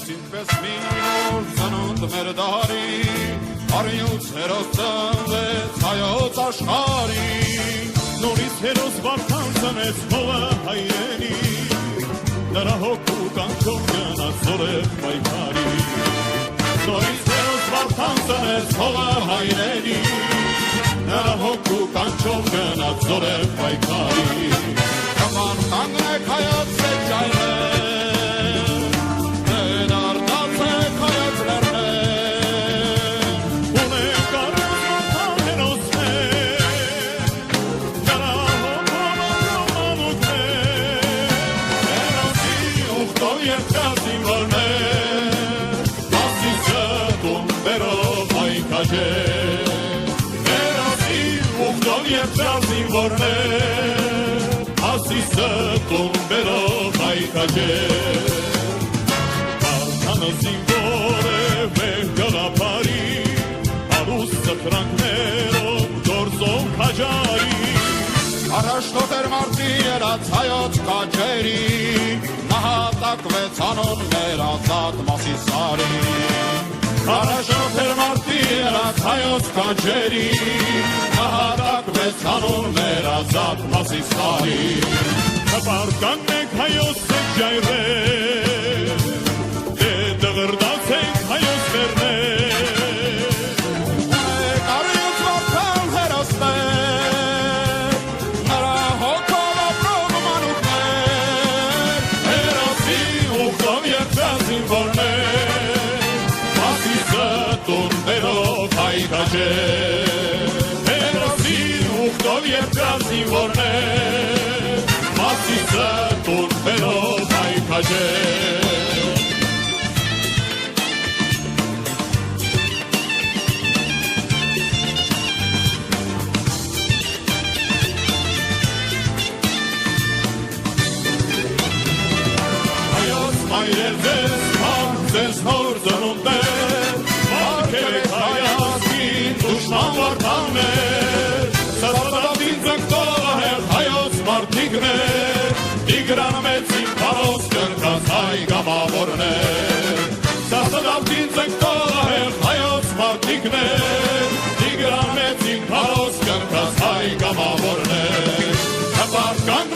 Ինպես մի նոր ծնունդ մեր դարի, Արյուց հերոս ծնվեց հայոց աշխարհի, Նորից հերոս Վարդան ծնեց հողը հայրենի, Նրա հոգու կանչով գնաց զորև պայքարի, Նորից հերոս Վարդան ծնեց հողը հայրենի, Նրա հոգու կանչով գնաց զորև պայքարի, Կման կանգնեք հայոց սեջայրներ, Դարդացեք հայոց լեռներ, Ունենք առյուծ Վարդան հերոսներ, Նրա հոգով անուտներ, Հերոսի ուխտով երկրած զինվորներ, Մասիսը տուն բերով հայքաջեր, Հերոսի ուխտով երկրած զինվորներ, Մասիսը տուն բերով հայքաջեր, Վարդանը զինվոր է մեր գաղափարի, Հարուստ սփրանքներով գործող քաջարի, Առաջնոտ էր մարտի երած հայոց քաջերի, Նահատակվեց անոններ ազատ Մասիսարի, Առաջնոտ էր մարտի երած հայոց քաջերի, Նահատակվեց անոններ ազատ Մասիսարի, Կպարտանենք հայոց սեջայրեր, Դե դղրդացենք հայոց վերներ, Ունեք առյուծ Վարդան հերոսներ, Նրա հոգով ապրող մանուկներ, Հերոսի ուխտով երկրած զինվորներ, Մասիսը տուն բերով հայքաջեր, Հերոսի ուխտով երկրած զինվորներ, Մասիսը տուն բերով հայքաջեր, Հայոց մայրեր ձեզ, ձեզ նոր ծնունդներ, Մարգերեք հայացքին դուշման Վարդաններ, Սասադավին ձգտող ահեղ հայոց մարդիկներ, Տիգրան մեծին փարոս կրկած հայ գամավորներ, Սասադավին ձգտող ահեղ հայոց մարդիկներ, Տիգրան մեծին փարոս կրկած հայ գամավորներ, Հպարտ կանգ